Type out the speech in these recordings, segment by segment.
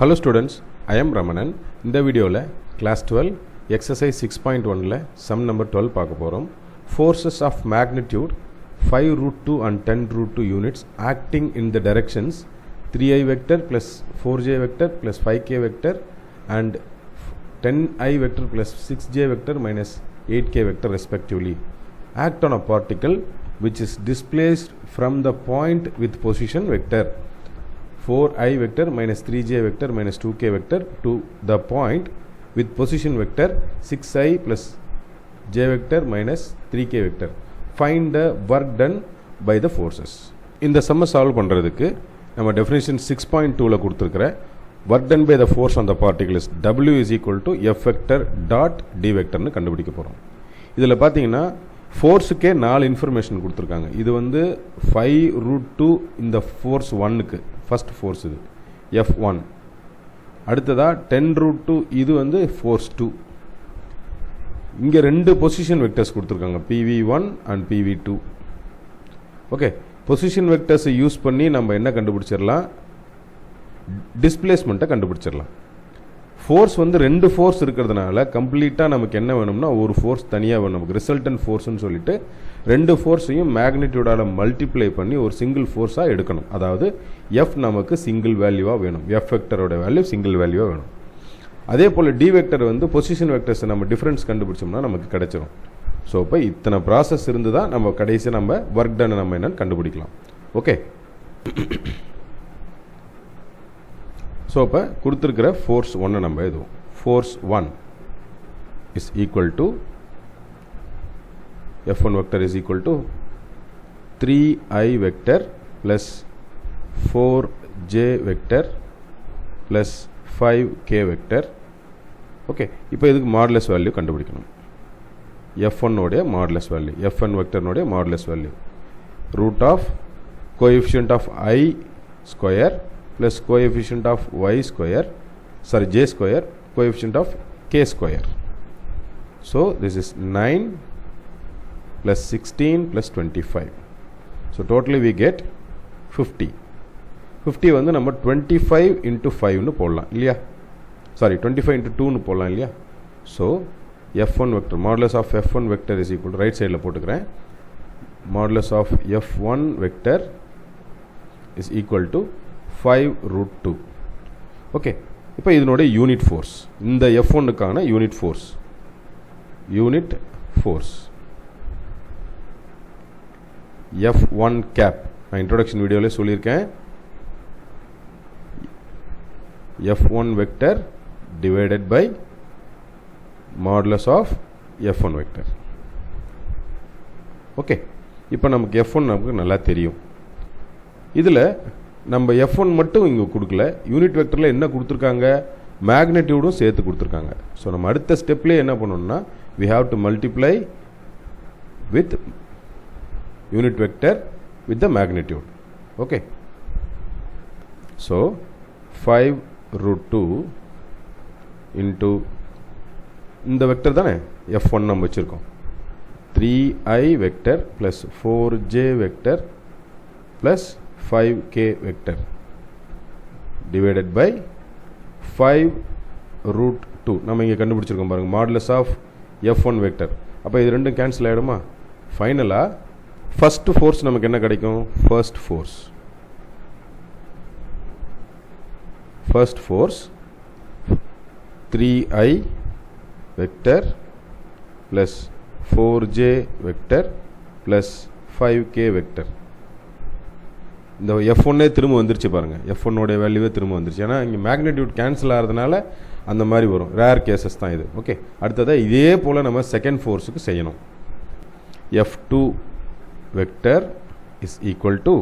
Hello students, I am Ramanan. இந்த வீடியோவில் class 12 exercise 6.1ல sum number 12 பார்க்க போகிறோம். Forces of magnitude 5 root 2 and 10 root 2 units acting in the directions 3i vector plus 4j vector plus 5k vector and 10i vector plus 6j vector minus 8k vector respectively act on a particle which is displaced from the point with position vector 4i vector minus 3j vector minus 2k vector to the point with position vector 6i plus j vector minus 3k vector. Find the work done by the forces. இந்த sum solve பண்றதுக்கு நம்ம definition 6.2ல கொடுத்திருக்கிற work done by the force on the particle is W is equal to F vector dot D vector னு கண்டுபிடிக்க போறோம். இதுல பாத்தீங்கன்னா ஃபோர்ஸுக்கே 4 information கொடுத்துருக்காங்க. இது வந்து 5 ரூட் 2 இந்த ஃபோர்ஸ் 1க்கு ஃபர்ஸ்ட் ஃபோர்ஸ் இது F1. அடுத்ததாக 10 ரூட் 2 இது வந்து ஃபோர்ஸ் 2. இங்கே 2 பொசிஷன் வெக்டர்ஸ் கொடுத்துருக்காங்க PV1 and PV2. Okay, position வெக்டர்ஸை யூஸ் பண்ணி நம்ம என்ன கண்டுபிடிச்சிடலாம், டிஸ்பிளேஸ்மெண்ட்டை கண்டுபிடிச்சிடலாம். ஃபோர்ஸ் வந்து 2 ஃபோர்ஸ் இருக்கிறதுனால கம்ப்ளீட்டாக நமக்கு என்ன வேணும்னா ஒரு ஃபோர்ஸ் தனியாக வேணும். நமக்கு ரிசல்டன்ட் ஃபோர்ஸ்னு சொல்லிட்டு 2 ஃபோர்ஸையும் மேக்னிடியூடால் மல்டிப்ளை பண்ணி ஒரு சிங்கிள் ஃபோர்ஸாக எடுக்கணும். அதாவது எஃப் நமக்கு சிங்கிள் வேல்யூவாக வேணும், எஃப் வெக்டரோட வேல்யூ சிங்கிள் வேல்யூவாக வேணும். அதே போல் டி வெக்டர் வந்து பொசிஷன் வெக்டர்ஸை நம்ம டிஃப்ரென்ஸ் கண்டுபிடிச்சோம்னா நமக்கு கிடைச்சிடும். ஸோ இப்போ இத்தனை ப்ராசஸ் இருந்து தான் நம்ம கடைசி நம்ம ஒர்க் டன் நம்ம என்னன்னு கண்டுபிடிக்கலாம். ஓகே, ஸோ இப்போ கொடுத்துருக்கிற ஃபோர்ஸ் 1 நம்ம எழுதுவோம். Force 1 is equal to F1 vector is equal to 3i vector plus 4j vector plus 5k vector. Okay, இப்போ இதுக்கு மாடுலஸ் வேல்யூ கண்டுபிடிக்கணும். F1 உடைய மாடுலஸ் வேல்யூ, F1 வெக்டர்னுடைய modulus value root of coefficient of i square plus coefficient of y square, j square, coefficient of k square. So this is 9 plus 16 plus 25. So totally we get 50. 50 வந்து நம்ம 25 into 5 னு போடலாம் இல்லையா, sorry 25 into 2 னு போடலாம் இல்லையா. So F1 vector, modulus of F1 vector is equal to, right sideல போட்டுக்கிறேன், modulus of F1 vector is equal to 5 root 2. Okay, இப்போ இதனுடைய யூனிட் ஃபோர்ஸ், இந்த F1க்கான யூனிட் ஃபோர்ஸ் F1 கேப் நான் இன்ட்ரோடக்ஷன் வீடியோவில் சொல்லியிருக்கேன். F1 vector divided by modulus of F1 vector. Okay, இப்போ நமக்கு F1 நமக்கு நல்லா தெரியும். இதில் நம்ம F1 மட்டும் இங்கே கொடுக்கல, யூனிட் வெக்டரில் என்ன கொடுத்துருக்காங்க, மேக்னிடியூடும் சேர்த்து கொடுத்துருக்காங்க. ஸோ நம்ம அடுத்த ஸ்டெப்லேயே என்ன பண்ணணும்னா we have to multiply with unit vector with the magnitude. Okay, so 5 root 2 into இந்த வெக்டர் தானே F1 நம்ம வச்சுருக்கோம், 3i vector plus 4j vector plus 5k vector divided by 5 root 2 நம்ம இங்கே கண்டுபிடிச்சிருக்கோம் பாருங்கள், மாடுலஸ் ஆஃப் F1 வெக்டர். அப்போ இது ரெண்டும் கேன்சல் ஆகிடுமா. ஃபைனலாக ஃபர்ஸ்ட் ஃபோர்ஸ் நமக்கு என்ன கிடைக்கும், first force 3i vector plus 4j vector plus 5k vector. இந்த F1 திரும்ப வந்துருச்சு பாருங்கள், F1 வேல்யூவே திரும்ப வந்துருச்சு. ஏன்னா இங்கே மேக்னிடியூட் கேன்சல் ஆகிறதுனால அந்த மாதிரி வரும், ரேர் கேசஸ் தான் இது. ஓகே, அடுத்ததாக இதே போல் நம்ம செகண்ட் ஃபோர்ஸுக்கு செய்யணும். F2 vector is equal to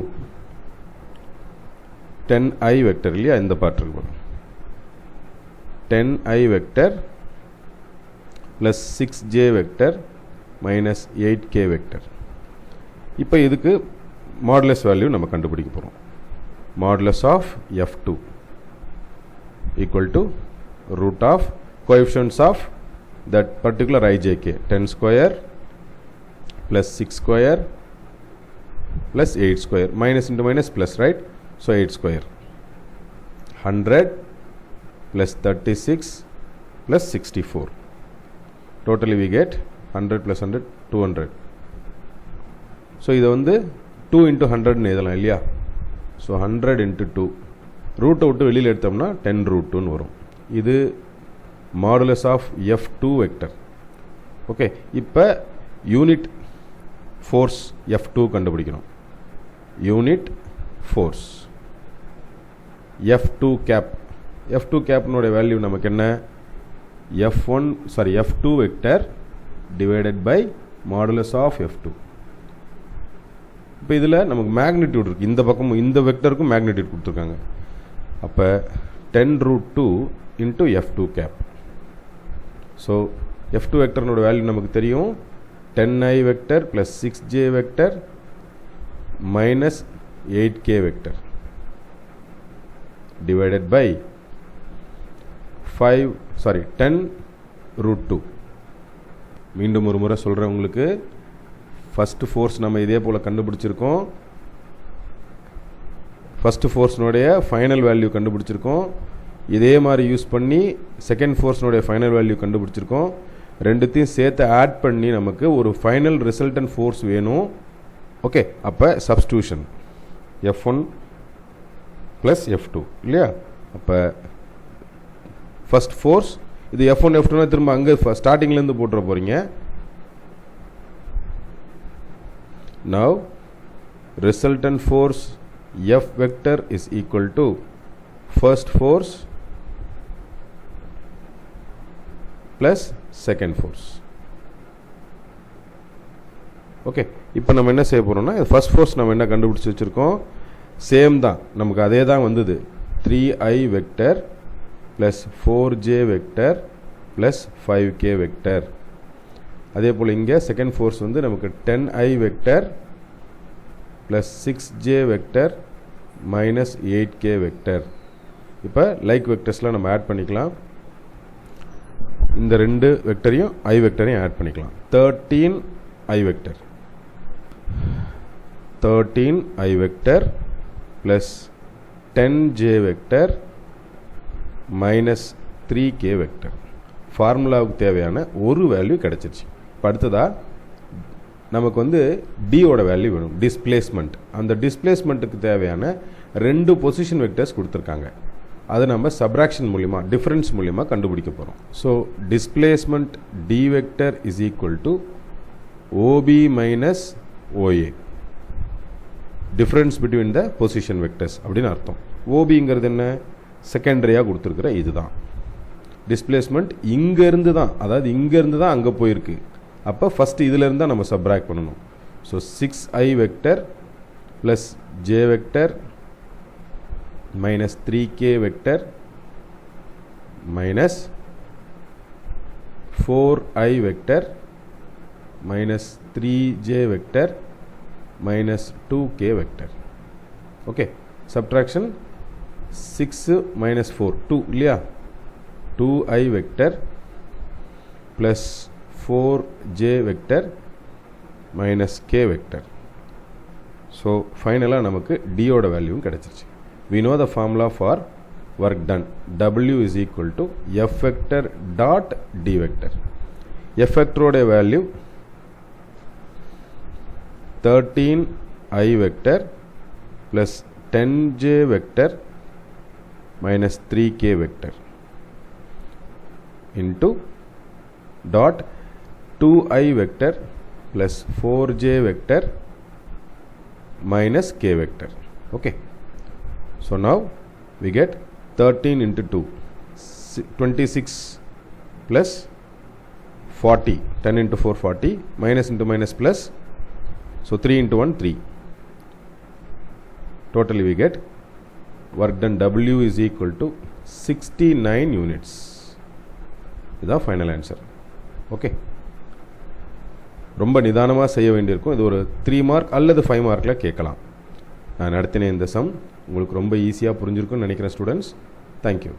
10i vector இல்லையா, இந்த பார்ட் இருக்கு, 10i vector plus 6j vector minus 8k vector. இப்போ இதுக்கு மாடுலஸ் வேல்யூ நம்ம கண்டுபிடிக்க போகிறோம். Modulus of F2 equal to root of coefficients of that particular ijk, 10 square plus 6 square plus 8 square, minus into minus plus, right? So 8 square, 100 plus 36 plus 64. Totally we get 100 plus 100 200. So இதை வந்து 2 into 100 எழுதலாம் இல்லையா? So 100 into 2 ரூட்டை விட்டு வெளியில் எடுத்தோம்னா 10 root 2 வரும். இது modulus of F2 vector. Okay, இப்போ யூனிட் ஃபோர்ஸ் F2 கண்டுபிடிக்கணும். Unit force F2 cap. F2 கேப்னுடைய வேல்யூ நமக்கு என்ன? F2 vector divided by modulus of F2. இப்போ இதில் நமக்கு மேக்னிடியூட் இருக்குது, இந்த பக்கமும் இந்த வெக்டருக்கும் மேக்னிடியூட் கொடுத்துருக்காங்க. அப்போ 10 root 2 into F2 cap. So F2 வெக்டர்னோட வேல்யூ நமக்கு தெரியும், 10i vector plus 6j vector minus 8k vector divided by 10 root 2. மீண்டும் ஒரு முறை சொல்கிறேன் உங்களுக்கு, ஃபஸ்ட்டு ஃபோர்ஸ் நம்ம இதே போல் கண்டுபிடிச்சிருக்கோம். ஃபஸ்ட்டு ஃபோர்ஸ்னுடைய ஃபைனல் வேல்யூ கண்டுபிடிச்சிருக்கோம். இதே மாதிரி யூஸ் பண்ணி செகண்ட் ஃபோர்ஸ்னுடைய ஃபைனல் வேல்யூ கண்டுபிடிச்சிருக்கோம். ரெண்டுத்தையும் சேர்த்து ஆட் பண்ணி நமக்கு ஒரு ஃபைனல் ரிசல்டன்ட் ஃபோர்ஸ் வேணும். ஓகே, அப்போ சப்ஸ்டியூஷன் F1 ப்ளஸ் F2 இல்லையா? அப்போ ஃபஸ்ட் ஃபோர்ஸ் இது F1 F2னா திரும்ப அங்கே ஸ்டார்டிங்லேருந்து போட்டுற போகிறீங்க. Now resultant force F vector is equal to first force plus second force. Okay, இப்போ நம்ம என்ன செய்ய போகிறோம்னா, ஃபர்ஸ்ட் ஃபோர்ஸ் நம்ம என்ன கண்டுபிடிச்சி வச்சுருக்கோம், சேம் தான், நமக்கு அதே தான் வந்தது. 3i vector plus 4j vector plus 5k vector. அதே போல் இங்கே செகண்ட் ஃபோர்ஸ் வந்து நமக்கு 10i vector plus 6j vector minus 8k vector. இப்போ லைக் வெக்டர்ஸ்லாம் நம்ம ஆட் பண்ணிக்கலாம். இந்த ரெண்டு வெக்டரையும் i வெக்டரையும் ஆட் பண்ணிக்கலாம். 13i vector plus 10j vector minus 3k vector. ஃபார்முலாவுக்கு தேவையான ஒரு வேல்யூ கிடச்சிருச்சு. இப்போ அடுத்ததாக நமக்கு வந்து டியோட வேல்யூ வேணும், டிஸ்பிளேஸ்மெண்ட். அந்த டிஸ்பிளேஸ்மெண்ட்டுக்கு தேவையான ரெண்டு பொசிஷன் வெக்டர்ஸ் கொடுத்துருக்காங்க. அதை நம்ம சப்ராக்ஷன் மூலிமா, டிஃபரன்ஸ் மூலிமா கண்டுபிடிக்க போகிறோம். So displacement d vector is equal to OB minus OA, difference between the position vectors அப்படின்னு அர்த்தம். ஓபிங்கிறது என்ன? செகண்டரியாக கொடுத்துருக்குற இதுதான் டிஸ்பிளேஸ்மெண்ட். இங்கேருந்து தான், அதாவது இங்கேருந்து தான் அங்கே போயிருக்கு. அப்போ ஃபஸ்ட்டு இதிலேருந்து தான் நம்ம சப்ராக்ட் பண்ணணும். So 6i vector plus j vector minus 3k vector minus 4i vector minus 3j vector minus 2k vector. Okay, subtraction 6 minus 4 2 இல்லையா? 2i vector plus 4j vector minus k vector. So ஃபைனலாக நமக்கு டியோட வேல்யூவும் கிடச்சிருச்சு. we know the formula for work done. W is equal to F vector dot D vector. F vector value 13i vector plus 10j vector minus 3k vector into dot 2i vector plus 4j vector minus k vector. Okay, so now we get 13 into 2 26 plus 40, 10 into 4 40, minus into minus plus, so 3 into 1 3. Totally we get work done W is equal to 69 units. This is the final answer. Okay, ரொம்ப நிதானமாக செய்ய வேண்டியிருக்கும். இது ஒரு 3 mark அல்லது 5 மார்க்கில் கேட்கலாம். நான் நடத்தின இந்த சம் உங்களுக்கு ரொம்ப ஈஸியாக புரிஞ்சிருக்கும்னு நினைக்கிறேன் ஸ்டூடெண்ட்ஸ். தேங்க்யூ.